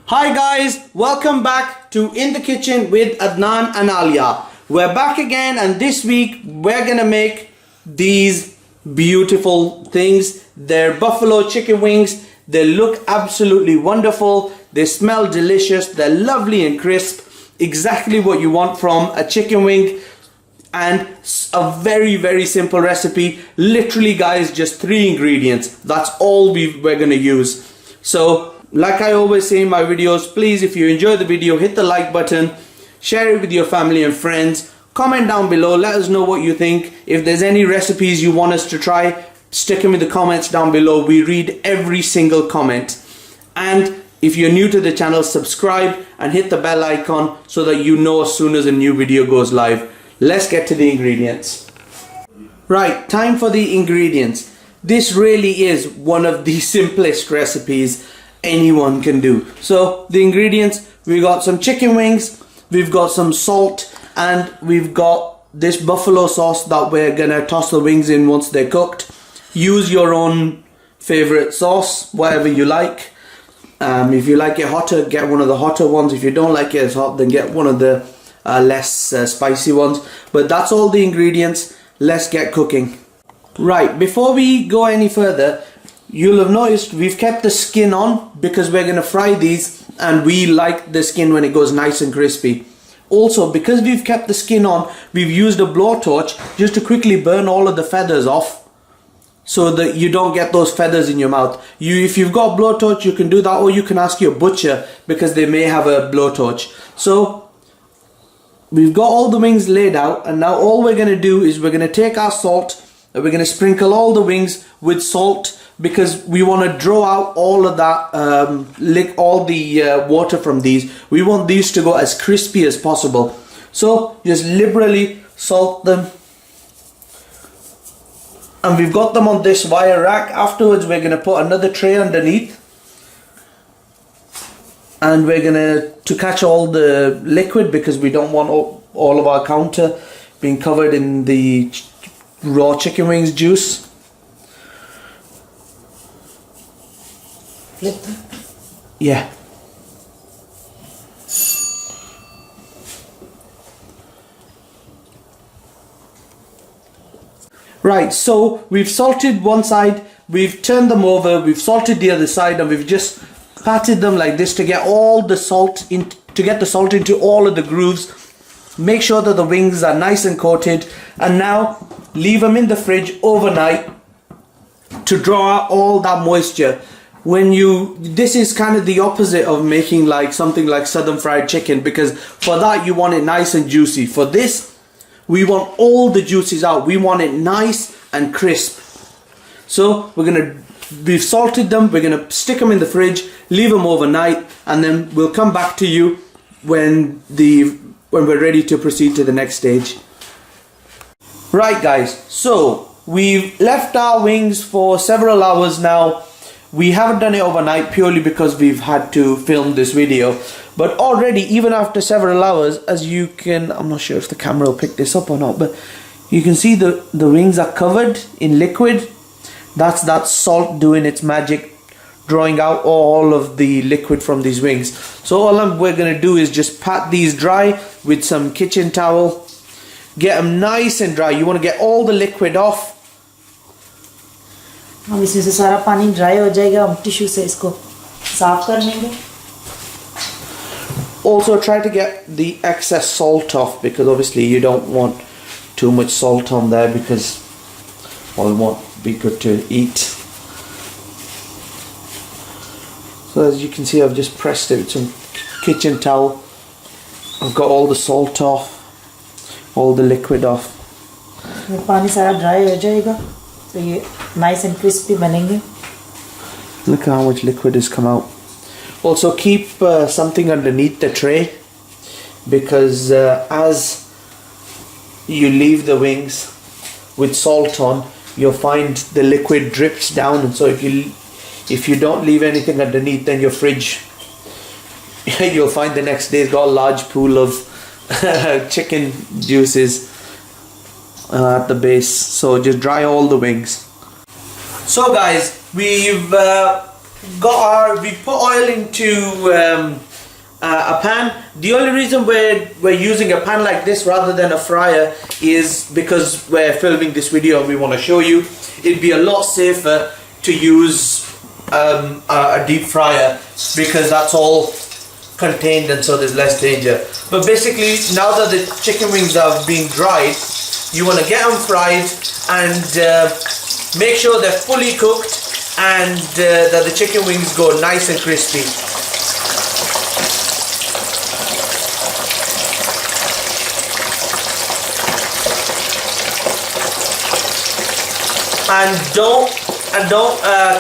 Hi guys, welcome back to In the Kitchen with Adnan and Aliya. We're back again, and this week we're gonna make these beautiful things. They're buffalo chicken wings. They look absolutely wonderful. They smell delicious. They're lovely and crisp. Exactly what you want from a chicken wing. And a very simple recipe. Literally guys, just 3 ingredients. That's all we're gonna use. So like I always say in my videos, please, if you enjoy the video, hit the like button, share it with your family and friends, comment down below, let us know what you think. If there's any recipes you want us to try, stick them in the comments down below. We read every single comment. And if you're new to the channel, subscribe and hit the bell icon so that you know as soon as a new video goes live. Let's get to the ingredients. Right, time for the ingredients. This really is one of the simplest recipes anyone can do. So the ingredients, we got some chicken wings, we've got some salt, and we've got this buffalo sauce that we're gonna toss the wings in once they're cooked. Use your own favorite sauce, whatever you like. If you like it hotter, get one of the hotter ones. If you don't like it as hot, then get one of the less spicy ones. But that's all the ingredients. Let's get cooking. Right, before we go any further, you'll have noticed we've kept the skin on because we're going to fry these, and we like the skin when it goes nice and crispy. Also, because we've kept the skin on, we've used a blowtorch just to quickly burn all of the feathers off so that you don't get those feathers in your mouth. If you've got a blowtorch, you can do that, or you can ask your butcher because they may have a blowtorch. So we've got all the wings laid out, and now all we're going to do is we're going to take our salt and we're going to sprinkle all the wings with salt, because we want to draw out all of that, all the water from these. We want these to go as crispy as possible. So just liberally salt them. And we've got them on this wire rack. Afterwards we're going to put another tray underneath. And we're going to catch all the liquid, because we don't want all of our counter being covered in the raw chicken wings juice. Flip them? Yeah. Right, so we've salted one side, we've turned them over, we've salted the other side, and we've just patted them like this to get all the salt in, to get the salt into all of the grooves. Make sure that the wings are nice and coated, and now leave them in the fridge overnight to draw out all that moisture. This is kind of the opposite of making like something like southern fried chicken, because for that you want it nice and juicy. For this, we want all the juices out. We want it nice and crisp. So we've salted them, we're gonna stick them in the fridge, leave them overnight, and then we'll come back to you when we're ready to proceed to the next stage. Right guys, so we've left our wings for several hours now. We haven't done it overnight purely because we've had to film this video, but already, even after several hours, as you can, I'm not sure if the camera will pick this up or not, but you can see the wings are covered in liquid. That's that salt doing its magic, drawing out all of the liquid from these wings. So all we're going to do is just pat these dry with some kitchen towel. Get them nice and dry. You want to get all the liquid off. हम इसमें से सारा पानी dry हो जाएगा, हम tissue से इसको साफ कर लेंगे. Also try to get the excess salt off, because obviously you don't want too much salt on there, because it won't be good to eat. So as you can see, I've just pressed it with some kitchen towel. I've got all the salt off, all the liquid off. पानी सारा dry हो जाएगा तो ये nice and crispy बनेंगे. Look how much liquid has come out. Also keep something underneath the tray, because as you leave the wings with salt on, you'll find the liquid drips down, and so if you don't leave anything underneath, then your fridge, you'll find the next day's got a large pool of chicken juices at the base. So just dry all the wings. So guys, we've we put oil into a pan. The only reason we're using a pan like this rather than a fryer is because we're filming this video and we want to show you. It'd be a lot safer to use a deep fryer because that's all contained and so there's less danger. But basically, now that the chicken wings have been dried, you want to get them fried and make sure they're fully cooked and that the chicken wings go nice and crispy. And don't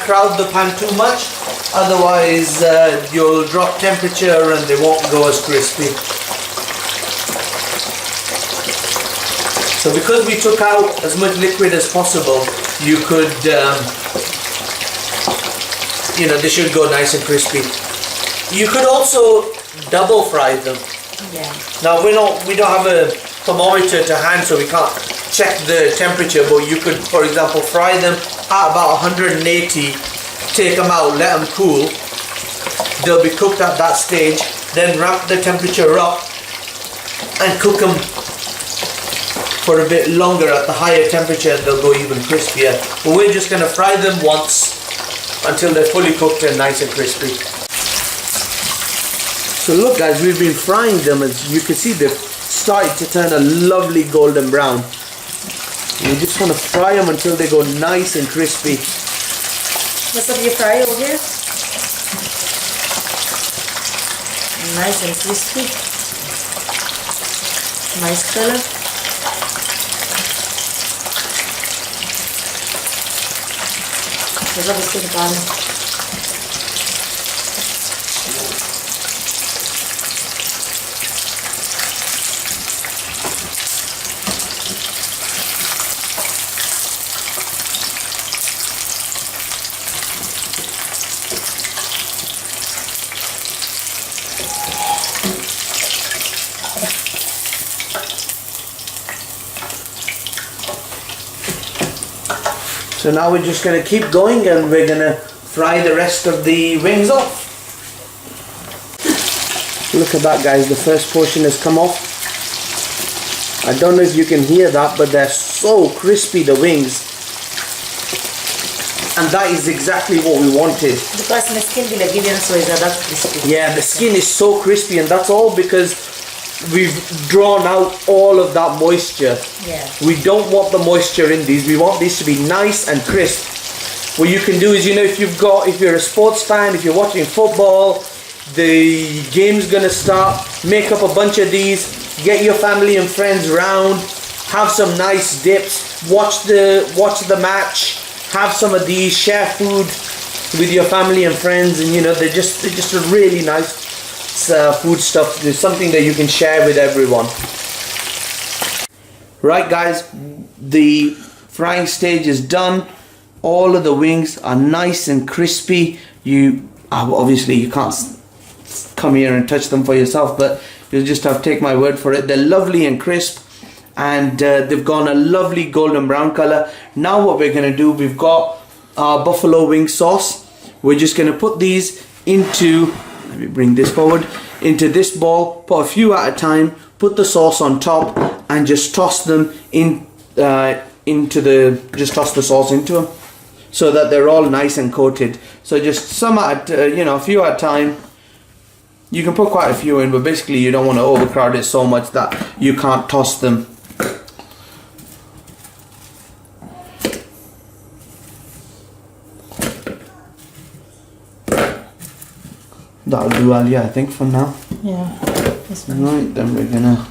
crowd the pan too much, otherwise you'll drop temperature and they won't go as crispy. So because we took out as much liquid as possible, you could, they should go nice and crispy. You could also double fry them. Yeah. Now we don't have a thermometer to hand, so we can't check the temperature, but you could, for example, fry them at about 180, take them out, let them cool. They'll be cooked at that stage, then ramp the temperature up and cook them for a bit longer at the higher temperature and they'll go even crispier. But we're just going to fry them once until they're fully cooked and nice and crispy. So look guys, we've been frying them. As you can see, they've started to turn a lovely golden brown. You just want to fry them until they go nice and crispy. What's up, you fry over here? Nice and crispy. Nice color. There's obviously the bottom. So now we're just going to keep going and we're going to fry the rest of the wings off. Look at that guys, the first portion has come off. I don't know if you can hear that, but they're so crispy, the wings. And that is exactly what we wanted. Because the skin will give you so is that crispy. Yeah, the skin is so crispy, and that's all because we've drawn out all of that moisture. Yeah. We don't want the moisture in these. We want these to be nice and crisp. What you can do is, if you're a sports fan, if you're watching football, the game's gonna start, make up a bunch of these, get your family and friends round, have some nice dips, watch the match, have some of these, share food with your family and friends, and they're just a really nice food stuff. There's something that you can share with everyone. Right guys, the frying stage is done. All of the wings are nice and crispy. Obviously you can't come here and touch them for yourself, but you'll just have to take my word for it. They're lovely and crisp, and they've gone a lovely golden brown color. Now what we're going to do, we've got our buffalo wing sauce. We're just going to put these into, let me bring this forward, into this bowl, put a few at a time, put the sauce on top, and just toss them in just toss the sauce into them so that they're all nice and coated. So just some at a few at a time. You can put quite a few in, but basically you don't want to overcrowd it so much that you can't toss them. That'll do, Aliya, I think, for now. Yeah. That's nice. Right, then we're gonna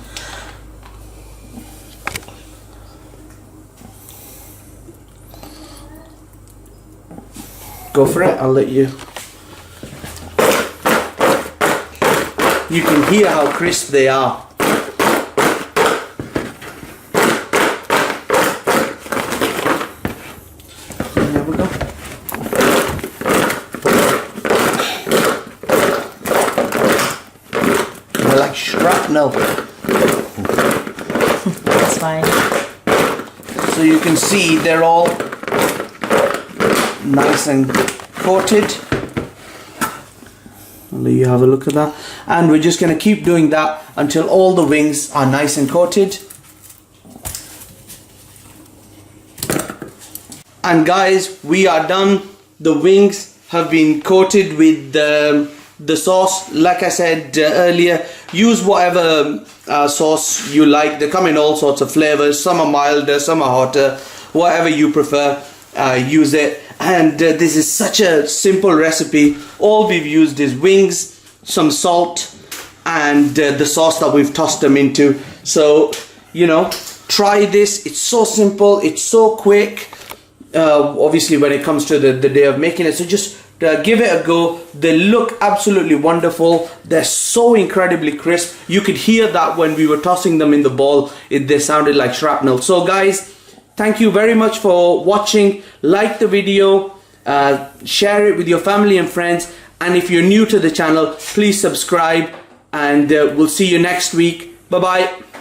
go for it. I'll let you. You can hear how crisp they are. There we go. They're like shrapnel. That's fine. So you can see they're all nice and coated. I'll let you have a look at that. And we're just going to keep doing that until all the wings are nice and coated. And guys, we are done. The wings have been coated with the sauce. Like I said earlier, use whatever sauce you like. They come in all sorts of flavors. Some are milder, some are hotter. Whatever you prefer, use it. And this is such a simple recipe. All we've used is wings, some salt, and the sauce that we've tossed them into. So, you know, try this. It's so simple, it's so quick. Obviously when it comes to the day of making it, so just give it a go. They look absolutely wonderful. They're so incredibly crisp. You could hear that when we were tossing them in the bowl. They sounded like shrapnel. So guys, thank you very much for watching. Like the video, share it with your family and friends, and if you're new to the channel, please subscribe, and we'll see you next week. Bye bye.